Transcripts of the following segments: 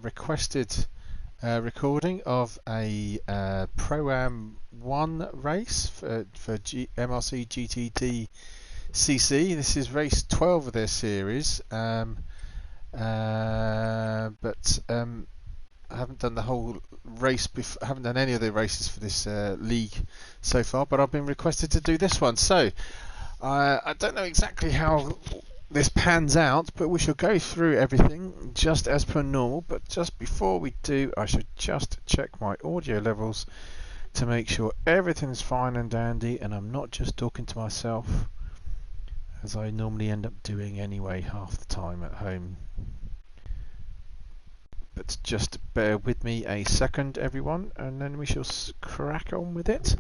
requested recording of a Pro-Am 1 race for MRC GTTCC. This is race 12 of their series, but I haven't done the whole race I haven't done any of the races for this league so far, but I've been requested to do this one. So I don't know exactly how this pans out, but we shall go through everything just as per normal. But just before we do, I should just check my audio levels to make sure everything's fine and dandy and I'm not just talking to myself, as I normally end up doing anyway half the time at home. But just bear with me a second, everyone, and then we shall crack on with it.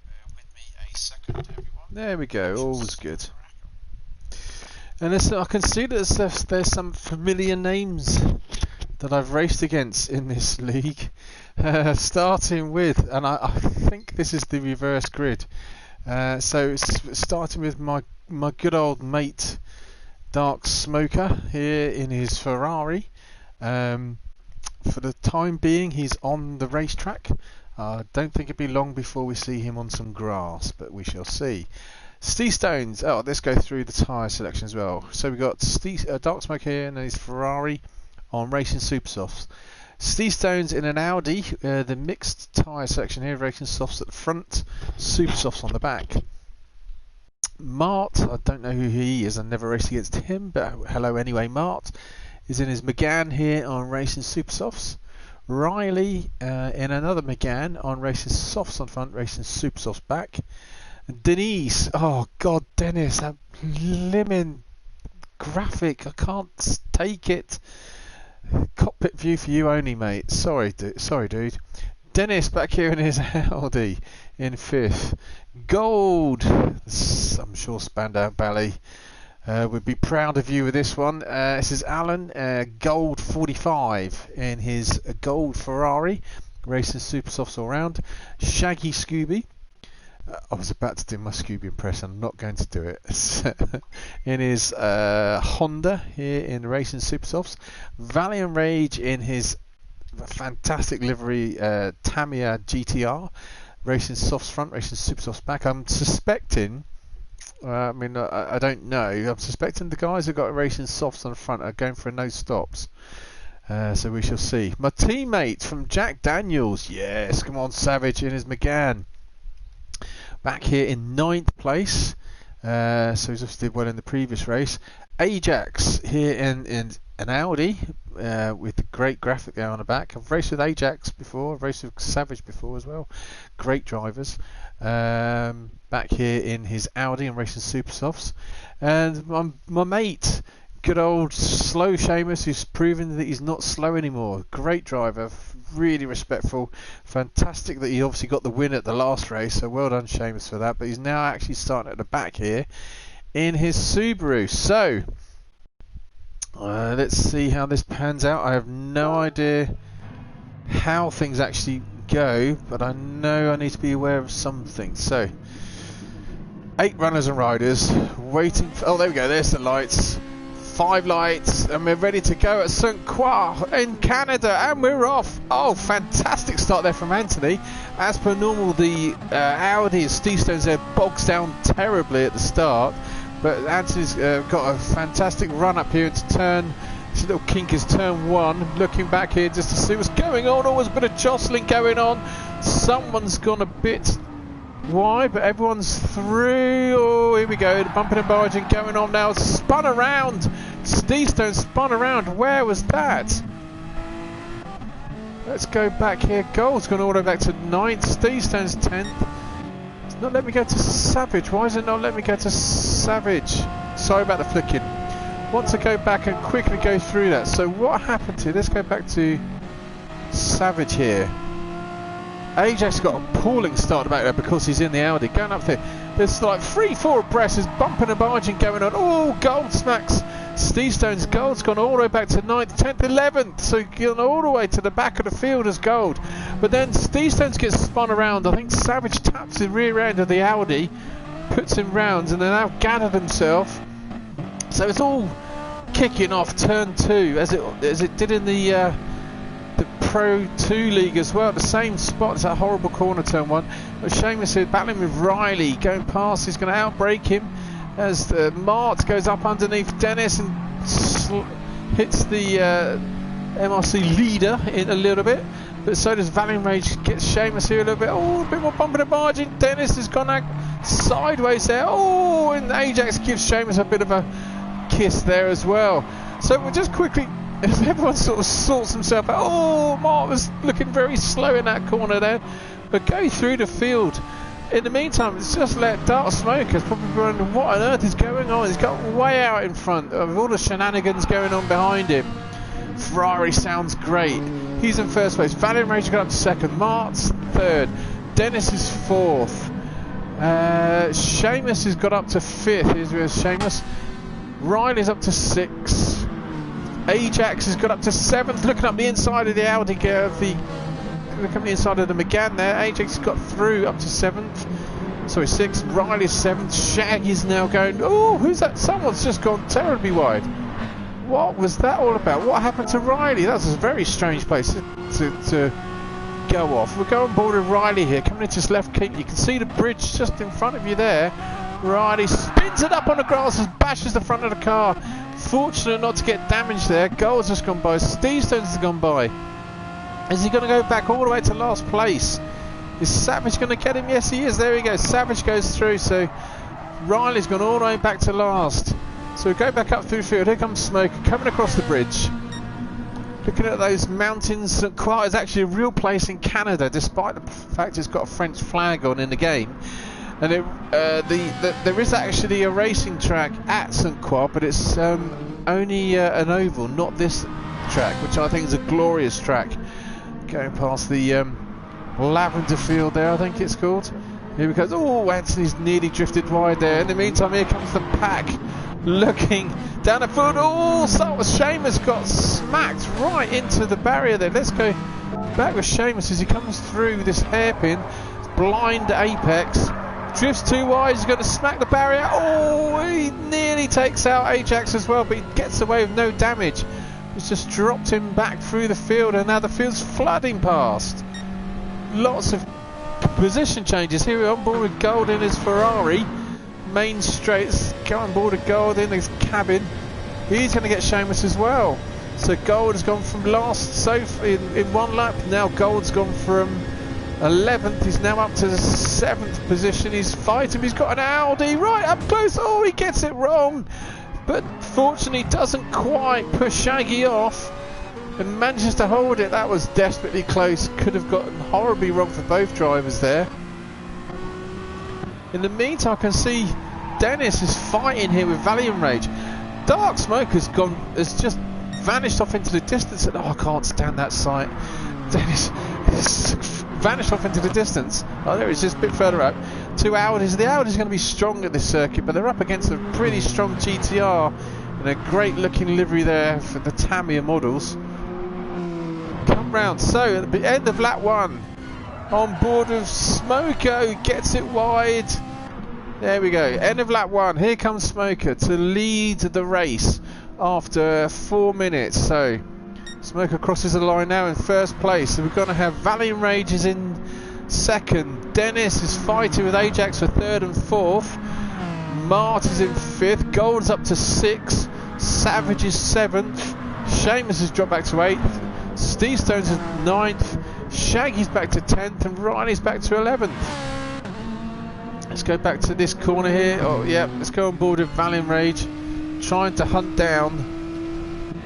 Bear with me a second, everyone. There we go, all's good. And I can see that there's some familiar names that I've raced against in this league. Starting with, and I think this is the reverse grid. So starting with my good old mate Dark Smoker here in his Ferrari. For the time being, he's on the racetrack. I don't think it'll be long before we see him on some grass, but we shall see. Steve Stones. Oh, let's go through the tyre selection as well. So we've got Dark Smoke here and his Ferrari on Racing Supersofts. Steve Stones in an Audi, the mixed tyre section here, Racing Softs at the front, Supersofts on the back. Mart, I don't know who he is, I've never raced against him, but hello anyway. Mart is in his Megane here on Racing Supersofts. Riley in another Megane on Racing Softs on front, Racing Supersofts back. Denise, oh god, Dennis, that lemon graphic, I can't take it. Cockpit view for you only, mate. Sorry, dude. Dennis back here in his Audi in fifth. Gold, I'm sure Spandau Ballet would be proud of you with this one. This is Alan, gold 45 in his gold Ferrari, racing Supersofts all round. Shaggy Scooby, I was about to do my Scooby impression, I'm not going to do it. In his Honda here in racing Supersofts. Valiant Rage in his fantastic livery Tamiya GTR, racing Softs front, racing Supersofts back. I'm suspecting, I don't know, I'm suspecting the guys who got racing Softs on the front are going for no stops. So we shall see. My teammate from Jack Daniels, yes, come on Savage in his Megane. Back here in 9th place, so he's obviously did well in the previous race. Ajax here in an Audi with the great graphic there on the back. I've raced with Ajax before, I've raced with Savage before as well. Great drivers. Back here in his Audi and racing Supersofts. And my mate, good old slow Seamus, who's proven that he's not slow anymore. Great driver, really respectful. Fantastic that he obviously got the win at the last race, so well done Seamus for that. But he's now actually starting at the back here in his Subaru. So let's see how this pans out. I have no idea how things actually go, but I know I need to be aware of something. So 8 runners and riders waiting for, oh there we go, there's the lights. 5 lights and we're ready to go at St. Croix in Canada, and we're off. Oh, fantastic start there from Anthony. As per normal, the Audi and Steve Stones there bogs down terribly at the start, but Anthony's got a fantastic run up here into turn. This little kink is turn 1. Looking back here just to see what's going on. Always a bit of jostling going on. Someone's gone a bit wide, but everyone's through. Oh, here we go. The bumping and barging going on now. Spun around. Steve Stone spun around. Where was that? Let's go back here. Gold's gone all the way back to 9th. Steve Stone's 10th. It's not letting me go to Savage. Why is it not letting me go to Savage? Sorry about the flicking. Want to go back and quickly go through that. So what happened here? Let's go back to Savage here. Ajax got an appalling start back there because he's in the Audi. Going up there, there's like 3-4 abreast. There's bumping and barging going on. Oh, Gold smacks Steve Stone's. Gold's gone all the way back to 9th, 10th, 11th. So gone all the way to the back of the field as Gold. But then Steve Stones gets spun around. I think Savage taps the rear end of the Audi, puts him round, and then now gathered himself. So it's all kicking off turn 2 as it did in the Pro 2 League as well. The same spot as that horrible corner turn 1. But Seamus here battling with Riley, going past. He's going to outbrake him as Mart goes up underneath Dennis and hits the MRC leader in a little bit. But so does Valiant Rage. Gets Seamus here a little bit. Oh, a bit more bump in the margin. Dennis has gone out sideways there. Oh, and Ajax gives Seamus a bit of a kiss there as well. So we'll just quickly, as everyone sort of sorts himself out. Oh, Mark was looking very slow in that corner there, but go through the field. In the meantime, it's just let Dark Smoker's probably wondering what on earth is going on. He's got way out in front of all the shenanigans going on behind him. Ferrari sounds great. He's in first place. Valiant Rage got up to second. Mart's third. Dennis is fourth. Seamus has got up to fifth. Here's Seamus. Riley's up to sixth. Ajax has got up to seventh. Looking up the inside of the Audi, looking up the inside of the McGann there. Ajax got through up to seventh. Sorry, sixth. Riley's seventh. Shaggy's now going. Oh, who's that? Someone's just gone terribly wide. What was that all about? What happened to Riley? That was a very strange place to go off. We'll go on board with Riley here, coming into his left keep. You can see the bridge just in front of you there. Riley spins it up on the grass and bashes the front of the car. Fortunate not to get damaged there. Gold's just gone by. Steve Stones has gone by. Is he going to go back all the way to last place? Is Savage going to get him? Yes, he is. There he goes. Savage goes through. So Riley's gone all the way back to last. So we go back up through the field. Here comes Smoker coming across the bridge. Looking at those mountains. St. Croix is actually a real place in Canada, despite the fact it's got a French flag on in the game. And there is actually a racing track at St. Croix, but it's only an oval, not this track, which I think is a glorious track. Going past the lavender field there, I think it's called. Here we go. Oh, Anthony's nearly drifted wide there. In the meantime, here comes the pack. Looking down the field. Oh, Seamus got smacked right into the barrier there. Let's go back with Seamus as he comes through this hairpin. Blind apex. Drifts too wide. He's going to smack the barrier. Oh, he nearly takes out Ajax as well, but he gets away with no damage. It's just dropped him back through the field, and now the field's flooding past. Lots of position changes. Here we're on board with Gold in his Ferrari. Main straights, go on board with Gold in his cabin. He's going to get Seamus as well. So Gold has gone from last in one lap. Now Gold's gone from 11th. He's now up to the 7th position. He's fighting. He's got an Audi right up close. Oh, he gets it wrong, but fortunately doesn't quite push Shaggy off and manages to hold it. That was desperately close. Could have gotten horribly wrong for both drivers there. In the meantime, I can see Dennis is fighting here with Valiant Rage. Dark Smoke has just vanished off into the distance. And, oh, I can't stand that sight. Dennis has vanished off into the distance. Oh, there it's just a bit further up. Two Audis. The Audi's going to be strong at this circuit, but they're up against a pretty strong GTR and a great looking livery there for the Tamiya models. Come round. So at the end of lap 1. On board with Smoker, who gets it wide. There we go. End of lap 1. Here comes Smoker to lead the race after 4 minutes. So Smoker crosses the line now in first place. So we're going to have Valiant Rage is in second. Dennis is fighting with Ajax for third and fourth. Mart is in fifth. Gold's up to sixth. Savage is seventh. Seamus has dropped back to 8th. Steve Stones is 9th. Shaggy's back to 10th and Riley's back to 11th. Let's go back to this corner here. Oh yeah, let's go on board with Valiant Rage, trying to hunt down.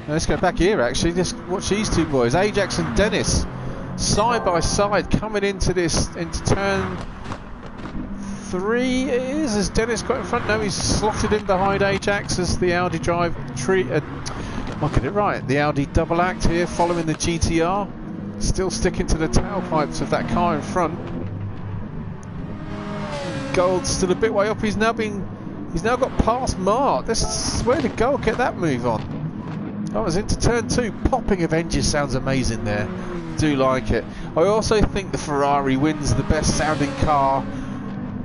Now, let's go back here actually. Just watch these two boys, Ajax and Dennis, side by side coming into turn 3. It is, as Dennis got in front. Now he's slotted in behind Ajax as the Audi drive I'll get it right. The Audi double act here following the GTR. Still sticking to the tailpipes of that car in front. Gold's still a bit way up. He's now got past Mart. Where did Gold get that move on? I was into turn 2. Popping of engines sounds amazing there. Do like it. I also think the Ferrari wins the best sounding car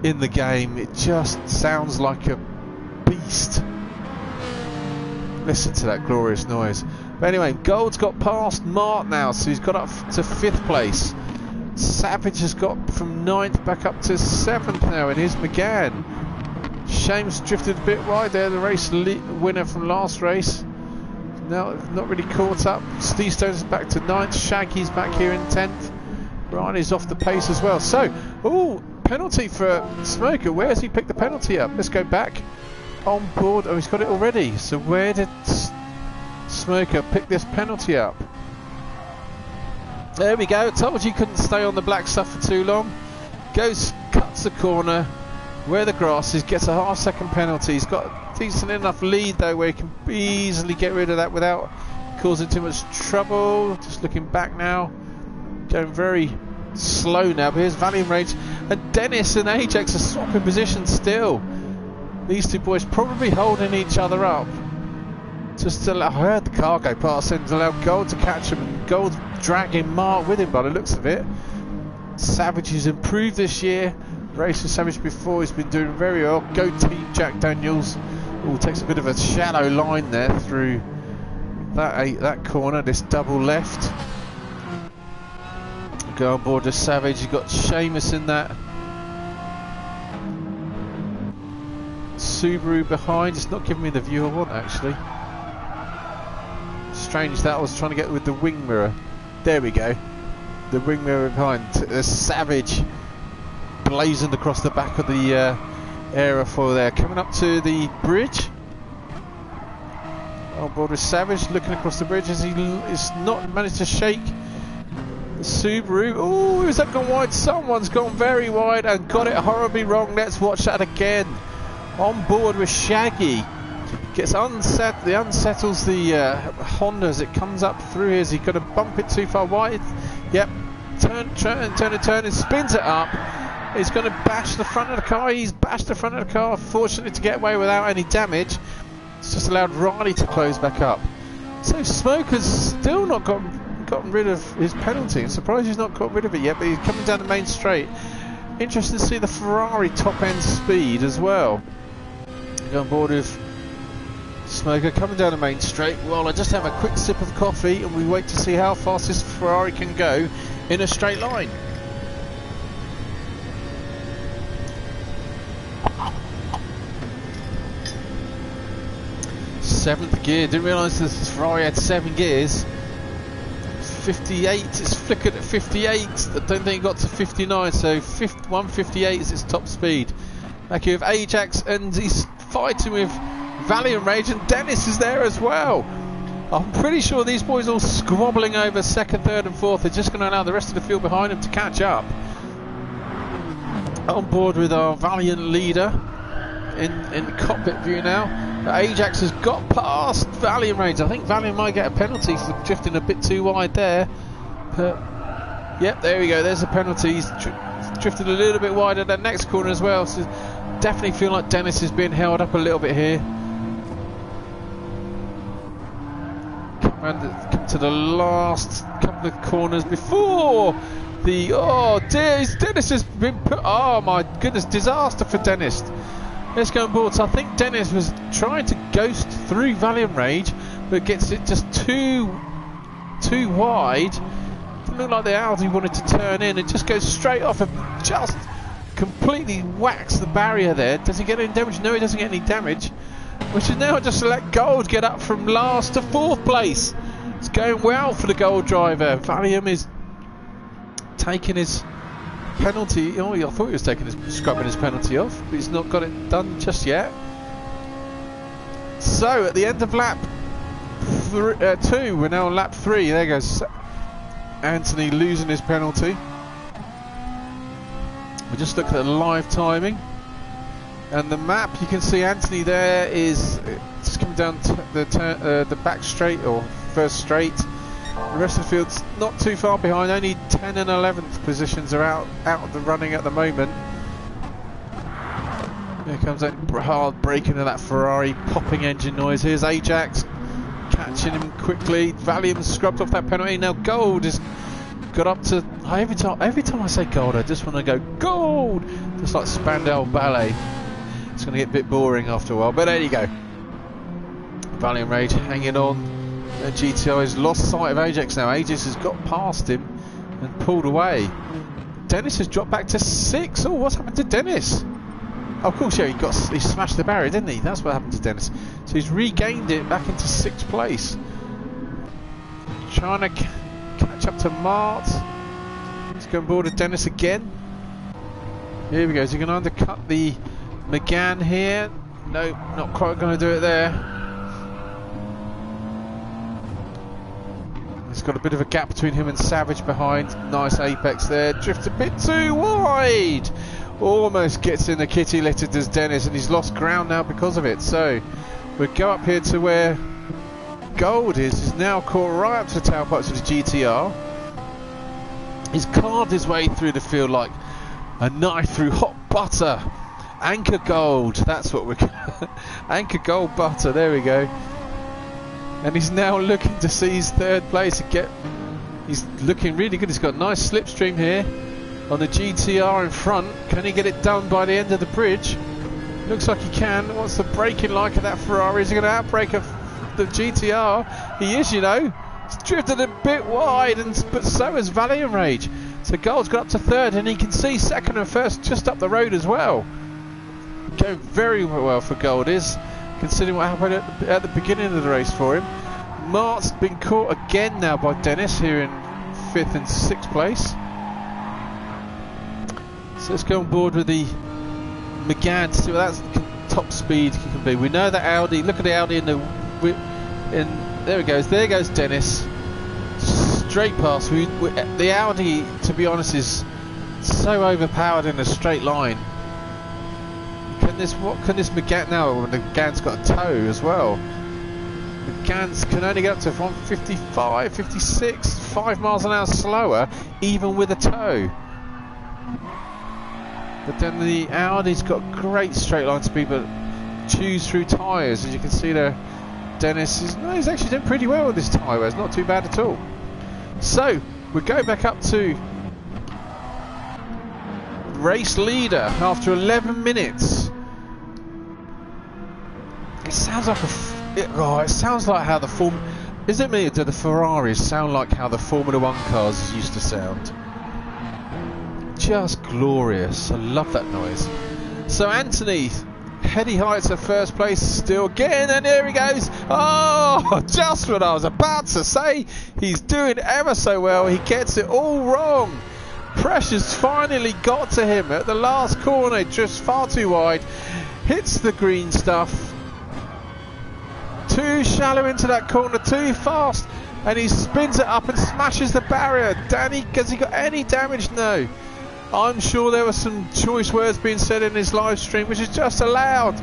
in the game. It just sounds like a beast. Listen to that glorious noise. But anyway, Gold's got past Mart now, so he's got up to 5th place. Savage has got from 9th back up to 7th now, and here's McGann. Shame's drifted a bit wide there, the race winner from last race. Now not really caught up. Steve Stone's back to 9th, Shaggy's back here in 10th. Riley's off the pace as well. So, ooh, penalty for Smoker. Where has he picked the penalty up? Let's go back. On board. Oh, he's got it already. So where did Smoker pick this penalty up? There we go. Told you couldn't stay on the black stuff for too long. Goes, cuts the corner where the grass is, gets a half-second penalty. He's got a decent enough lead though where he can easily get rid of that without causing too much trouble. Just looking back now. Going very slow now, but here's Valiant Rage. And Dennis and Ajax are swapping positions still. These two boys probably holding each other up. Just to I heard the car go past and allow Gold to catch him. And Gold dragging Mark with him by the looks of it. Savage has improved this year. Raced with Savage before, he's been doing very well. Go team Jack Daniels. Oh, takes a bit of a shallow line there through that corner, this double left. Go on board to Savage. You've got Seamus in that Subaru behind. It's not giving me the view I want actually. Strange that I was trying to get with the wing mirror. There we go. The wing mirror behind. Savage blazing across the back of the aerofoil there. Coming up to the bridge. On board with Savage, looking across the bridge as he is not managed to shake the Subaru. Oh, has that gone wide? Someone's gone very wide and got it horribly wrong. Let's watch that again. On board with Shaggy. Gets unsettles the Honda as it comes up through here. Is he going to bump it too far wide? Yep. Turn and spins it up. He's going to bash the front of the car. He's bashed the front of the car, fortunately to get away without any damage. It's just allowed Riley to close back up. So Smoker's still not gotten rid of his penalty. I'm surprised he's not got rid of it yet, but he's coming down the main straight. Interesting to see the Ferrari top end speed as well. Go on board with Smoker coming down the main straight. Well, I just have a quick sip of coffee and we wait to see how fast this Ferrari can go in a straight line. Seventh gear. Didn't realise this Ferrari had 7 gears. 58. It's flickered at 58. I don't think it got to 59. So 158 is its top speed. Back here with Ajax, and he's fighting with Valiant Rage, and Dennis is there as well. I'm pretty sure these boys are all squabbling over 2nd, 3rd and 4th. They're just going to allow the rest of the field behind them to catch up. On board with our Valiant leader in cockpit view now. Ajax has got past Valiant Rage. I think Valiant might get a penalty for drifting a bit too wide there. But yep, there we go. There's a penalty. He's drifted a little bit wide at that next corner as well. So definitely feel like Dennis is being held up a little bit here. Come to the last couple of corners before the Dennis has been put. Oh my goodness, disaster for Dennis. Let's go on board. So I think Dennis was trying to ghost through Valiant Rage, but gets it just too wide. Didn't look like the Audi wanted to turn in. It just goes straight off and just completely whacks the barrier there. Does he get any damage? No, he doesn't get any damage. Which is now just to let Gold get up from last to 4th place. It's going well for the Gold driver. Valium is taking his penalty. Oh, I thought he was scrubbing his penalty off, but he's not got it done just yet. So at the end of lap 2, we're now on lap 3. There goes Anthony losing his penalty. We just looked at the live timing and the map. You can see Anthony there is just coming down to the back straight or first straight. The rest of the field's not too far behind. Only 10 and 11th positions are out of the running at the moment. Here comes that hard braking of that Ferrari, popping engine noise. Here's Ajax catching him quickly. Valium scrubbed off that penalty. Now Gold has got up to. Every time I say Gold, I just want to go Gold, just like Spandau Ballet. It's going to get a bit boring after a while, but there you go. Valiant Rage hanging on. GTI has lost sight of Ajax now. Ajax has got past him and pulled away. Dennis has dropped back to 6. Oh, what's happened to Dennis? Oh, of course, yeah, he smashed the barrier, didn't he? That's what happened to Dennis. So he's regained it back into 6th place. Trying to catch up to Mart. Let's go on board with Dennis again. Here we go. Is he going to undercut the McGann here? No, not quite going to do it there. He's got a bit of a gap between him and Savage behind. Nice apex there. Drift a bit too wide. Almost gets in the kitty litter, does Dennis, and he's lost ground now because of it. So we'll go up here to where Gold is. He's now caught right up to the tailpipes of the GTR. He's carved his way through the field like a knife through hot butter. Anchor Gold, that's what we're Anchor Gold butter, there we go. And he's now looking to seize 3rd place and he's looking really good. He's got a nice slipstream here on the GTR in front. Can he get it done by the end of the bridge? Looks like he can. What's the braking like of that Ferrari? Is he going to outbrake the GTR? He is, you know. He's drifted a bit wide, but so has Valiant Rage. So Gold's got up to 3rd, and he can see 2nd and 1st just up the road as well. Going very well for Gold is, considering what happened at the beginning of the race for him. Mart's been caught again now by Dennis here in 5th and 6th place. So let's go on board with the McGann to see what that top speed can be. We know that Audi, look at the Audi there it goes, there goes Dennis. Straight past. The Audi, to be honest, is so overpowered in a straight line. What can this McGann now? The McGann's got a tow as well. McGann's can only get up to 55, 56, 5 miles an hour slower, even with a tow. But then the Audi's got great straight line speed, but chews through tyres. As you can see there, Dennis he's actually doing pretty well with this tyre. It's not too bad at all. So we go back up to race leader after 11 minutes. It sounds like it sounds like how the is it me or do the Ferraris sound like how the Formula 1 cars used to sound? Just glorious. I love that noise. So Anthony, heady heights at 1st place still again, and here he goes. Oh, just what I was about to say. He's doing ever so well. He gets it all wrong. Pressure's finally got to him at the last corner. Just far too wide. Hits the green stuff. Too shallow into that corner, too fast, and he spins it up and smashes the barrier. Danny, has he got any damage? No. I'm sure there were some choice words being said in his live stream, which is just allowed.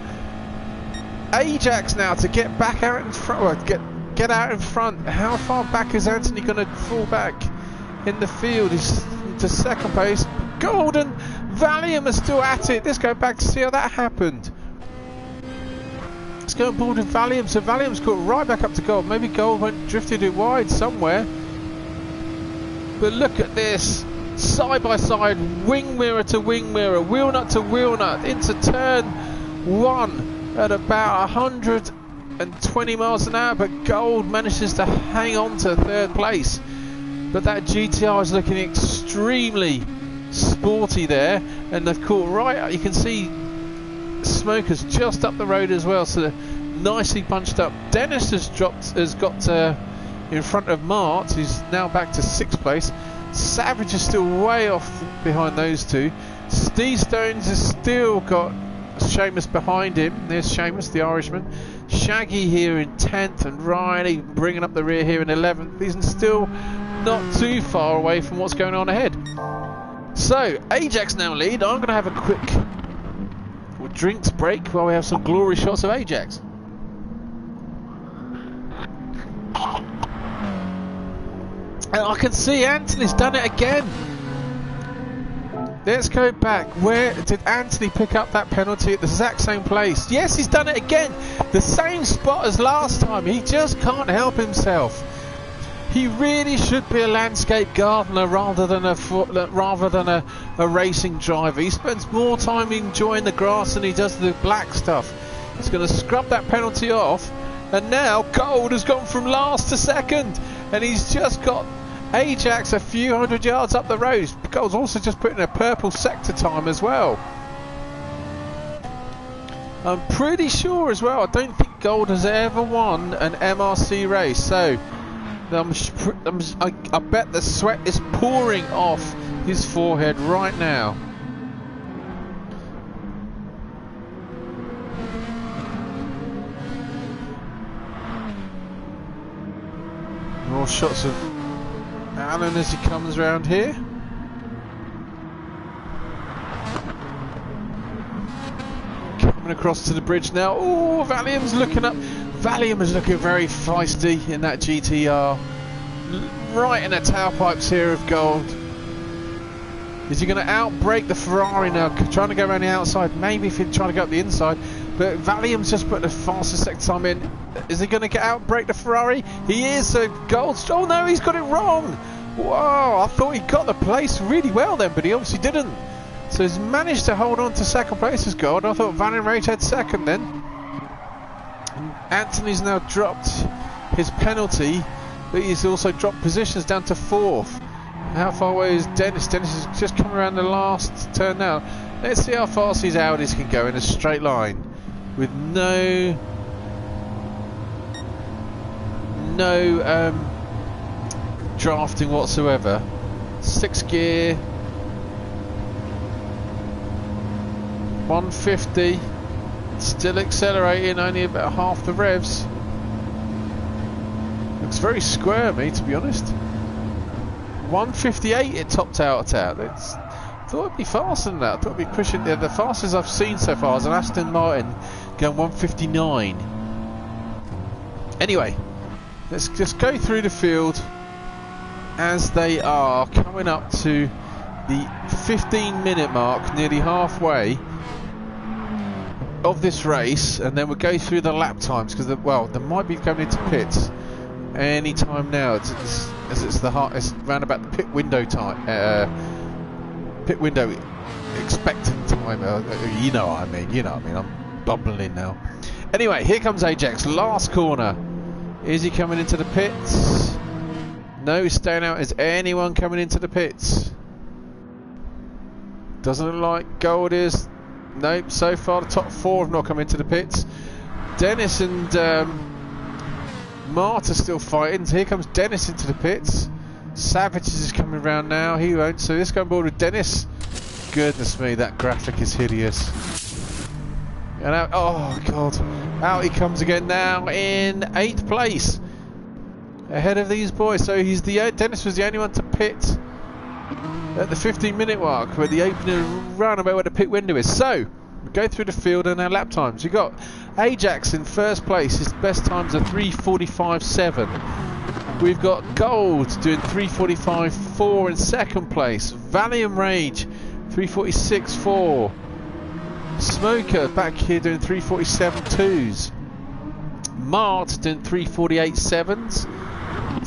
Ajax now to get back out in front, get out in front. How far back is Anthony going to fall back in the field? He's to 2nd place. Golden Valium are still at it. Let's go back to see how that happened. Let's go on board with Valium. So Valium's caught right back up to Gold. Maybe Gold drifted it wide somewhere. But look at this. Side by side, wing mirror to wing mirror, wheel nut to wheel nut, into turn 1 at about 120 miles an hour. But Gold manages to hang on to 3rd place. But that GTR is looking extremely sporty there. And they've caught right, you can see Smokers just up the road as well, so they're nicely bunched up. Dennis has got in front of Mart, who's now back to 6th place. Savage is still way off behind those two. Steve Stones has still got Seamus behind him. There's Seamus, the Irishman. Shaggy here in 10th, and Riley bringing up the rear here in 11th. He's still not too far away from what's going on ahead. So Ajax now lead. I'm going to have a quick drinks break while we have some glory shots of Ajax. And I can see Anthony's done it again. Let's go back. Where did Anthony pick up that penalty? At the exact same place. Yes, he's done it again. The same spot as last time. He just can't help himself. He really should be a landscape gardener rather than a racing driver. He spends more time enjoying the grass than he does the black stuff. He's going to scrub that penalty off, And now Gold has gone from last to second, and he's just got Ajax a few hundred yards up the road. Gold's also just put in a purple sector time as well. I'm pretty sure as well, I don't think Gold has ever won an MRC race, so I bet the sweat is pouring off his forehead right now. More shots of Alan as he comes around here. Coming across to the bridge now. Oh, Valium's looking up. Valium is looking very feisty in that GTR. Right in the tailpipes here of Gold. Is he going to outbrake the Ferrari now? Trying to go around the outside. Maybe if he's trying to go up the inside. But Valium's just put the fastest sector time in. Is he going to outbrake the Ferrari? He is. So Gold's... Oh no, he's got it wrong. Whoa, I thought he got the place really well then, but he obviously didn't. So he's managed to hold on to second place as Gold. I thought Valium Rage had second then. And Anthony's now dropped his penalty, but he's also dropped positions down to fourth. How far away is Dennis? Dennis is just coming around the last turn now. Let's see how fast these Audis can go in a straight line with no drafting whatsoever. 6th gear, 150, still accelerating, only about half the revs. Looks very squirmy, to be honest. 158 it topped out at. I thought it'd be faster than that. I thought it'd be pushing the fastest I've seen so far is an Aston Martin going 159. Anyway, let's just go through the field as they are coming up to the 15-minute mark, nearly halfway of this race, and then we'll go through the lap times because well, they might be going into pits any time now. It's round about the pit window time, pit window expectant time. You know what I mean. You know what I mean. I'm bubbling now. Anyway, here comes Ajax, last corner. Is he coming into the pits? No, he's staying out. Is anyone coming into the pits? Doesn't look like Gold is. Nope, so far the top 4 have not come into the pits. Dennis and Mart are still fighting. So here comes Dennis into the pits. Savage is coming around now. He won't. So let's go on board with Dennis. Goodness me, that graphic is hideous. And out, oh god, out he comes again now in 8th place, ahead of these boys. So Dennis was the only one to pit at the 15-minute mark, where the opening run about where the pit window is. So we go through the field and our lap times. You got Ajax in first place. His best times are 3:45.7. We've got Gold doing 3:45.4 in second place. Valium Rage 3:46.4. Smoker back here doing 3:47.2s. Mart doing 3:48.7s.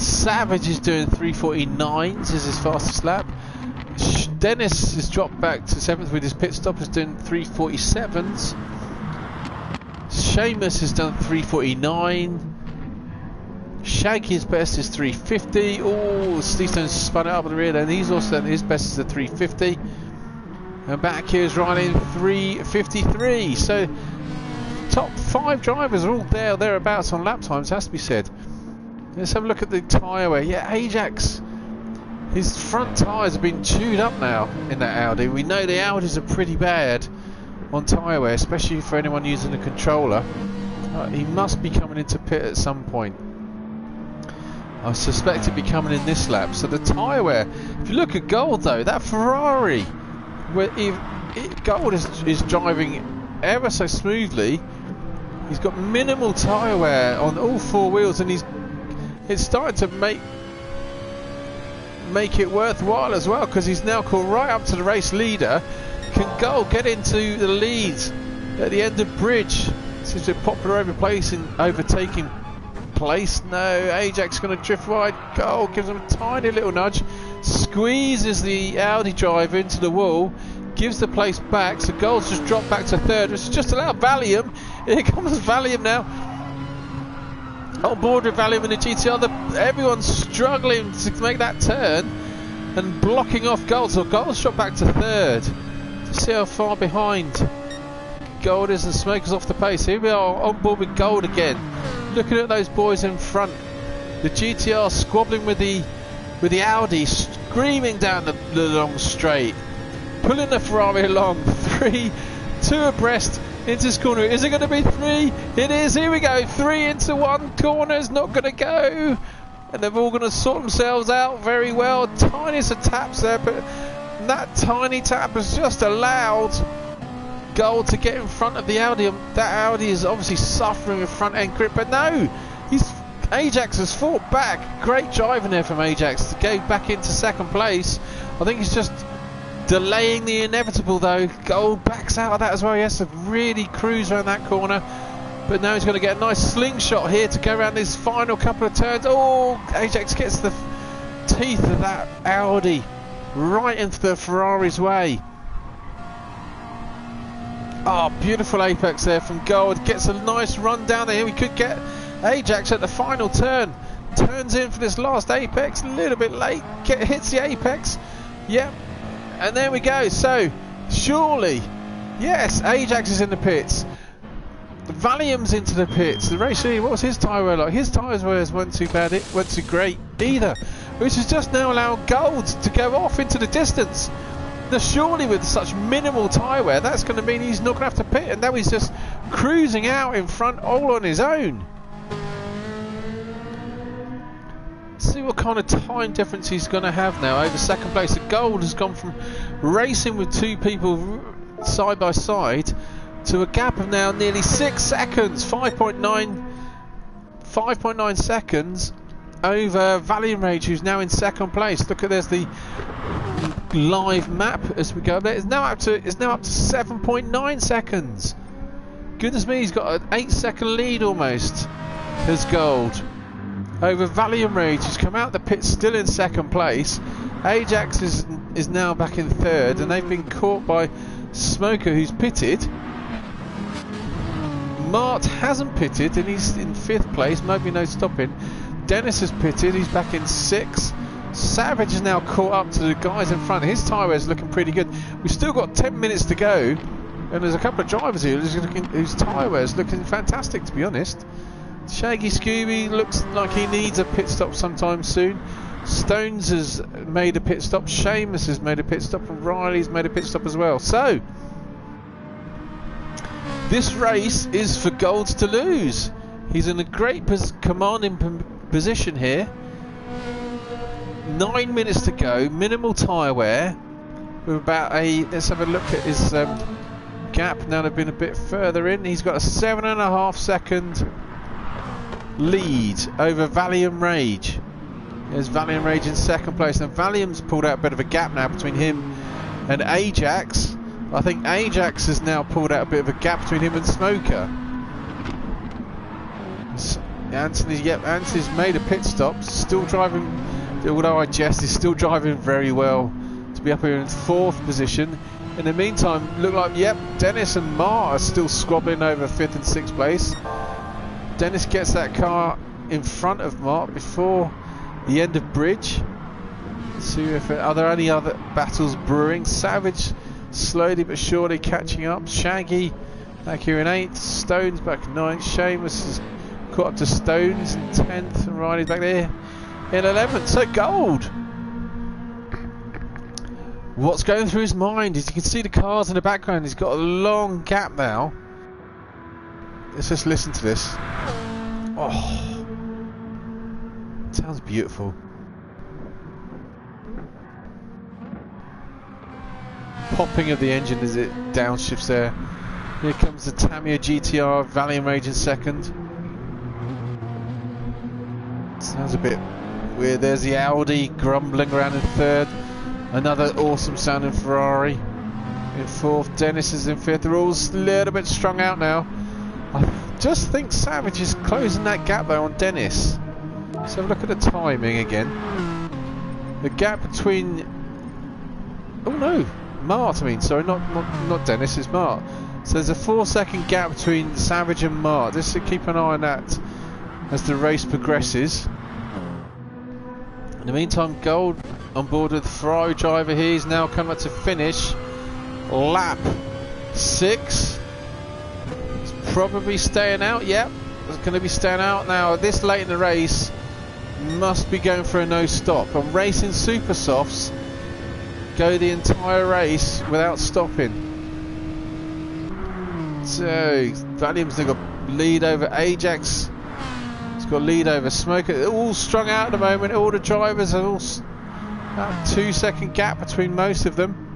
Savage is doing 3:49s as his fastest lap. Dennis has dropped back to 7th with his pit stop, is doing 3:47s. Seamus has done 3:49. Shaggy's best is 3:50. Oh, Steve Stone's spun it up at the rear, and he's also done his best is a 3:50. And back here is Ryan in 3:53. So top 5 drivers are all thereabouts on lap times, has to be said. Let's have a look at the tyre wear. Yeah, Ajax, his front tyres have been chewed up now in that Audi. We know the Audis are pretty bad on tyre wear, especially for anyone using a controller. He must be coming into pit at some point. I suspect he'll be coming in this lap. So the tyre wear, if you look at Gold though, that Ferrari, Gold is driving ever so smoothly. He's got minimal tyre wear on all 4 wheels, and it's starting to make it worthwhile as well, because he's now caught right up to the race leader. Can Gold get into the lead at the end of bridge? Seems to be popular overtaking place. No, Ajax going to drift wide. Gold gives him a tiny little nudge, squeezes the Audi driver into the wall, gives the place back. So Gold's just dropped back to 3rd, which has just allowed Valium. Here comes Valium now. on board with Valium and the GTR. Everyone's struggling to make that turn and blocking off Gold. So Gold's shot back to third. To see how far behind Gold is, and Smoker's off the pace. Here we are on board with Gold again. Looking at those boys in front. The GTR squabbling with the Audi, screaming down the long straight. Pulling the Ferrari along. 2 abreast into this corner. Is it going to be 3? It is. Here we go. 3 into 1 corner. It's not going to go. And they're all going to sort themselves out very well. Tiniest of taps there, but that tiny tap has just allowed Gold to get in front of the Audi. That Audi is obviously suffering with front end grip, but no, Ajax has fought back. Great driving there from Ajax to go back into second place. I think he's just delaying the inevitable though. Gold backs out of that as well. He has to really cruise around that corner, but now he's going to get a nice slingshot here to go around this final couple of turns. Oh, Ajax gets the teeth of that Audi right into the Ferrari's way. Oh, beautiful apex there from Gold. Gets a nice run down there. We could get Ajax at the final turn. Turns in for this last apex. A little bit late. Hits the apex. Yep. And there we go. So, surely, yes, Ajax is in the pits. Valium's into the pits. The race, what was his tyre wear like? His tyres weren't too bad. It wasn't too great either. Which has just now allowed Gold to go off into the distance. Now, surely with such minimal tyre wear, that's going to mean he's not going to have to pit. And now he's just cruising out in front all on his own. See what kind of time difference he's going to have now over second place. The Gold has gone from racing with 2 people side by side to a gap of now nearly 6 seconds, 5.9 seconds over Valium Rage, who's now in second place. Look at, there's the live map as we go there. It's now up to 7.9 seconds. Goodness me, he's got an 8-second lead almost as Gold over Valium Rage, who's come out the pit still in second place. Ajax is now back in third, and they've been caught by Smoker, who's pitted. Mart hasn't pitted and he's in 5th place, maybe no stopping. Dennis has pitted, he's back in 6th. Savage is now caught up to the guys in front. His tyre wear is looking pretty good. We've still got 10 minutes to go, and there's a couple of drivers here whose tyre wear is looking fantastic, to be honest. Shaggy Scooby looks like he needs a pit stop sometime soon. Stones has made a pit stop. Seamus has made a pit stop, and Riley's made a pit stop as well. So this race is for Golds to lose. He's in a great commanding position here. 9 minutes to go, minimal tyre wear. With about let's have a look at his gap. Now they've been a bit further in. He's got a 7.5 second lead over Valium Rage. There's Valium Rage in second place, and Valium's pulled out a bit of a gap now between him and Ajax. I think Ajax has now pulled out a bit of a gap between him and Smoker. Anthony's made a pit stop, still driving, although I jest, he's still driving very well to be up here in 4th position. In the meantime, look like, yep, Dennis and Mart are still squabbling over 5th and 6th place. Dennis gets that car in front of Mart before the end of bridge. Let's see if are there any other battles brewing. Savage slowly but surely catching up. Shaggy back here in 8th. Stones back in 9th. Seamus has caught up to Stones in 10th, and Riley's back there in 11th. So Gold, what's going through his mind? As you can see the cars in the background, he's got a long gap now. Let's just listen to this. Oh, sounds beautiful. Popping of the engine as it downshifts there. Here comes the Tamiya GTR, Valium Rage in second. Sounds a bit weird. There's the Audi grumbling around in third. Another awesome sounding Ferrari in fourth. Dennis is in fifth. They're all a little bit strung out now. I just think Savage is closing that gap though on Dennis. Let's have a look at the timing again. The gap between, oh no, Mart, I mean, sorry, not Dennis, it's Mart. So there's a 4-second gap between Savage and Mart. Just to keep an eye on that. as the race progresses. In the meantime, Gold on board with the Ferrari driver here. He's now come up to finish lap 6. He's probably staying out. Yep, he's going to be staying out now. This late in the race, must be going for a no stop. And racing super softs go the entire race without stopping. So Valium's now got lead over Ajax. He's got lead over Smoker. They're all strung out at the moment. All the drivers are all about 2-second gap between most of them.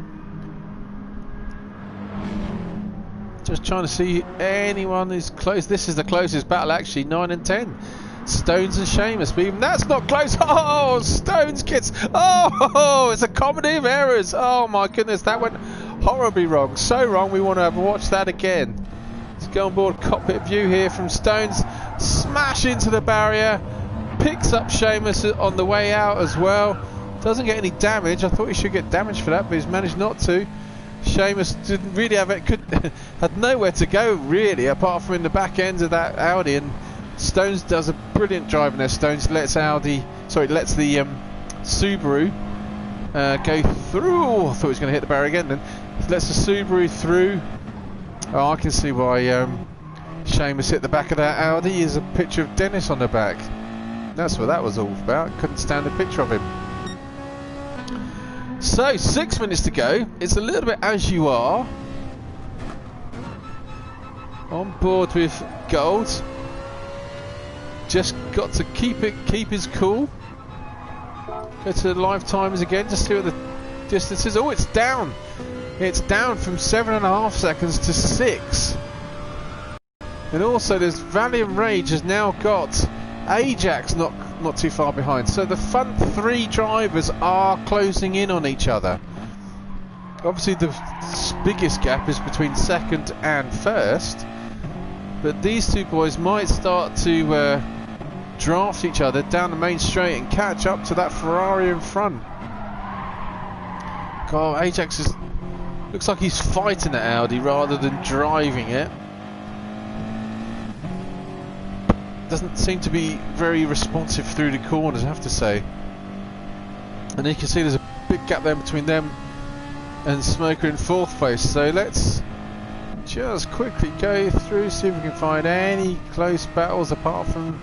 Just trying to see anyone who's close. This is the closest battle actually, 9 and 10. Stones and Seamus. But even that's not close. Oh, Stones gets. Oh, it's a comedy of errors. Oh my goodness, that went horribly wrong. So wrong. We want to have watched that again. Let's go on board cockpit view here from Stones. Smash into the barrier. Picks up Seamus on the way out as well. Doesn't get any damage. I thought he should get damage for that, but he's managed not to. Seamus didn't really have it. Had nowhere to go really, apart from in the back end of that Audi. And Stones does a brilliant drive in there. Stones lets the Subaru go through. Oh, I thought he was going to hit the barrier again then. Lets the Subaru through. Oh, I can see why Seamus hit the back of that Audi. There's a picture of Dennis on the back. That's what that was all about. Couldn't stand a picture of him. So 6 minutes to go. It's a little bit as you are. On board with Gold. Just got to keep his cool. Go to the live timers again to see what the distance is. Oh, it's down. It's down from 7.5 seconds to 6. And also, there's Valiant Rage has now got Ajax not too far behind. So the front 3 drivers are closing in on each other. Obviously, the biggest gap is between second and first. But these two boys might start to draft each other down the main straight and catch up to that Ferrari in front. God, Ajax looks like he's fighting that Audi rather than driving it. Doesn't seem to be very responsive through the corners, I have to say. And you can see there's a big gap there between them and Smoker in 4th place. So let's just quickly go through, see if we can find any close battles apart from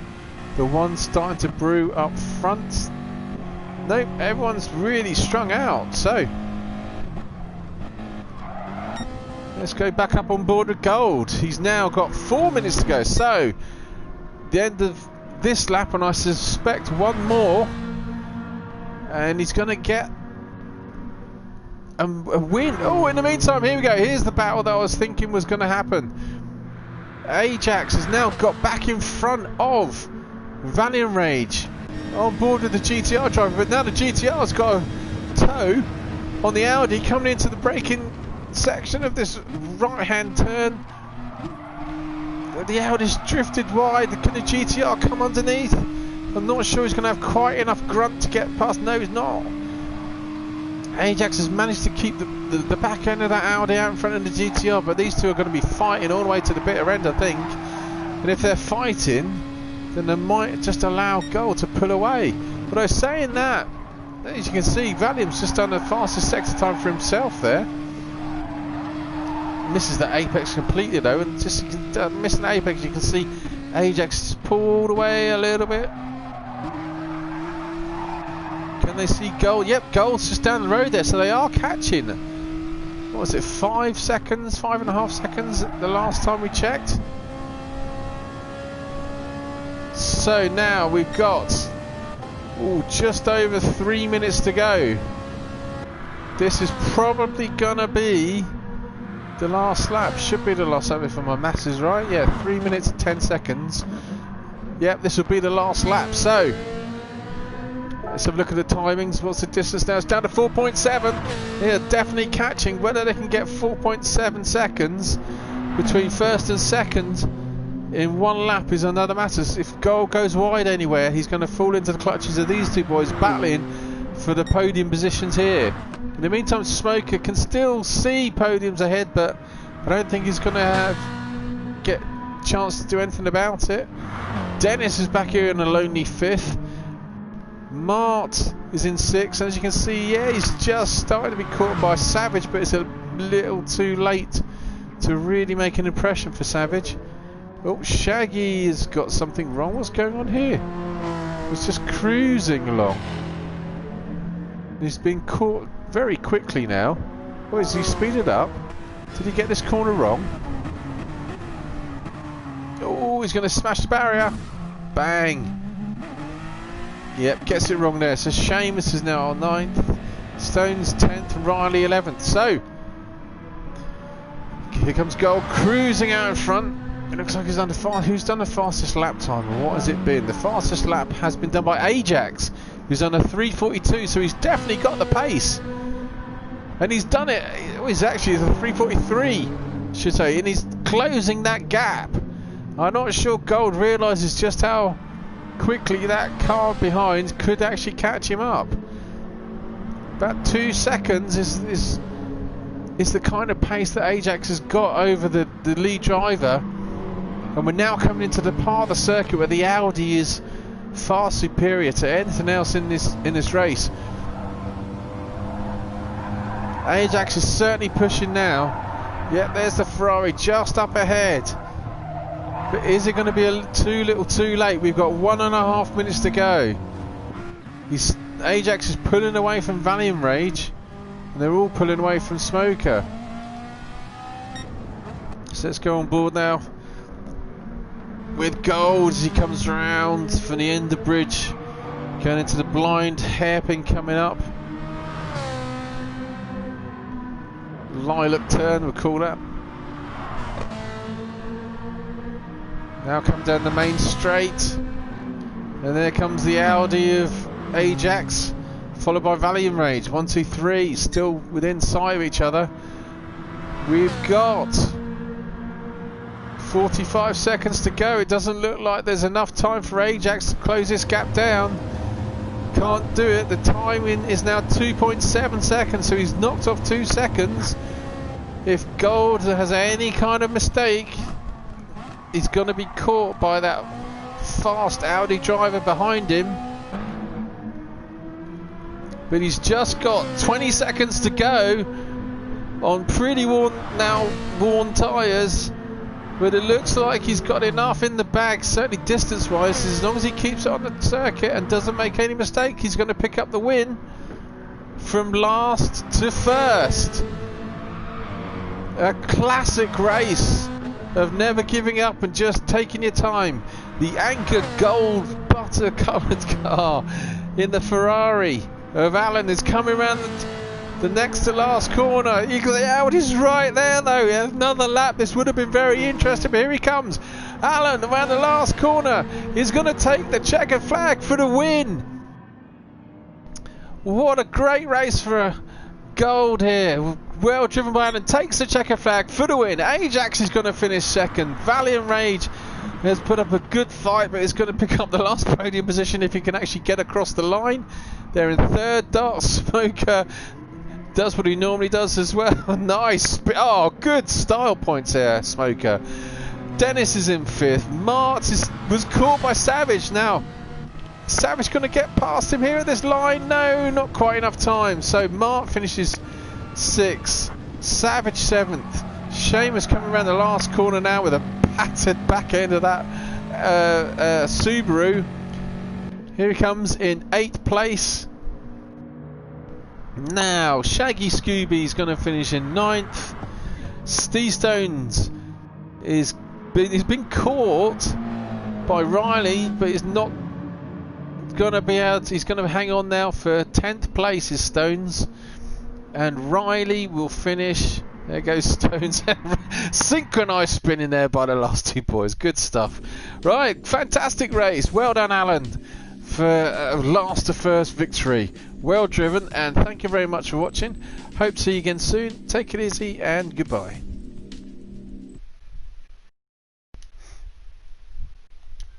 the one starting to brew up front. Nope, everyone's really strung out. So let's go back up on board with Gold. He's now got 4 minutes to go. So the end of this lap, and I suspect one more, and he's going to get a win. Oh, in the meantime, here we go. Here's the battle that I was thinking was going to happen. Ajax has now got back in front of Valiant Rage on board with the GTR driver, but now the GTR's got a toe on the Audi coming into the braking section of this right-hand turn. The Audi's drifted wide. Can the GTR come underneath? I'm not sure he's going to have quite enough grunt to get past. No, he's not. Ajax has managed to keep the back end of that Audi out in front of the GTR, but these two are going to be fighting all the way to the bitter end, I think. And if they're fighting, then they might just allow Gold to pull away. But I was saying that, as you can see, Valium's just done the fastest sector time for himself there. Misses the apex completely though, and just missing the apex, you can see Ajax pulled away a little bit. Can they see Gold? Yep, Gold's just down the road there, so they are catching. What was it, 5 seconds, 5.5 seconds the last time we checked? So now we've got just over 3 minutes to go. This is probably gonna be the last lap. Should be the last lap if my maths is right. Yeah, 3 minutes and 10 seconds. Yep, this will be the last lap. So let's have a look at the timings. What's the distance now? It's down to 4.7. They're definitely catching. Whether they can get 4.7 seconds between first and second in one lap is another matter. If Gold goes wide anywhere, he's going to fall into the clutches of these two boys battling for the podium positions here. In the meantime, Smoker can still see podiums ahead, but I don't think he's going to get a chance to do anything about it. Dennis is back here in a lonely 5th. Mart is in 6th. As you can see, yeah, he's just starting to be caught by Savage, but it's a little too late to really make an impression for Savage. Oh, Shaggy has got something wrong. What's going on here? He's just cruising along. He's been caught very quickly now. Oh, is he speeded up? Did he get this corner wrong? Oh, he's going to smash the barrier. Bang. Yep, gets it wrong there. So Seamus is now on 9th. Stones 10th and Riley 11th. So, here comes Gold cruising out in front. It looks like he's under fire. Who's done the fastest lap time and what has it been? The fastest lap has been done by Ajax, who's on a 3:42, so he's definitely got the pace. And he's done it. Oh, he's actually a 3:43, should say, and he's closing that gap. I'm not sure Gold realises just how quickly that car behind could actually catch him up. About 2 seconds is the kind of pace that Ajax has got over the lead driver. And we're now coming into the part of the circuit where the Audi is far superior to anything else in this race. Ajax is certainly pushing now. Yep, there's the Ferrari just up ahead. But is it going to be too little too late? We've got 1.5 minutes to go. Ajax is pulling away from Valiant Rage, and they're all pulling away from Smoker. So let's go on board now with Gold as he comes round from the end of the bridge, going into the blind hairpin coming up. Lilac turn, we'll call that. Now come down the main straight, and there comes the Audi of Ajax, followed by Valiant Rage. 1, 2, 3, still within sight of each other. We've got 45 seconds to go. It doesn't look like there's enough time for Ajax to close this gap down. Can't do it. The timing is now 2.7 seconds, so he's knocked off 2 seconds. If Gold has any kind of mistake, he's going to be caught by that fast Audi driver behind him. But he's just got 20 seconds to go on pretty worn tyres. But it looks like he's got enough in the bag, certainly distance-wise. As long as he keeps it on the circuit and doesn't make any mistake, he's going to pick up the win from last to first. A classic race of never giving up and just taking your time. The Anchor Gold butter-coloured car in the Ferrari of Alan is coming around the next to last corner. The Audi's right there though. Another lap. This would have been very interesting, but here he comes. Alan around the last corner is going to take the checkered flag for the win. What a great race for Gold here. Well driven by Alan. Takes the checkered flag for the win. Ajax is going to finish second. Valiant Rage has put up a good fight, but is going to pick up the last podium position if he can actually get across the line. They're in third. Dark Smoker does what he normally does as well. Nice. Oh, good style points here, Smoker. Dennis is in fifth. Mart was caught by Savage. Now, Savage going to get past him here at this line? No, not quite enough time. So Mart finishes sixth. Savage seventh. Seamus coming around the last corner now with a battered back end of that Subaru. Here he comes in 8th place. Now, Shaggy Scooby's going to finish in 9th. Steve Stones he's been caught by Riley, but he's not going to be able to, he's going to hang on now for 10th place is Stones. And Riley will finish, there goes Stones, synchronised spinning there by the last two boys. Good stuff. Right, fantastic race. Well done, Alan, for last to first victory. Well driven, and thank you very much for watching. Hope to see you again soon. Take it easy and goodbye.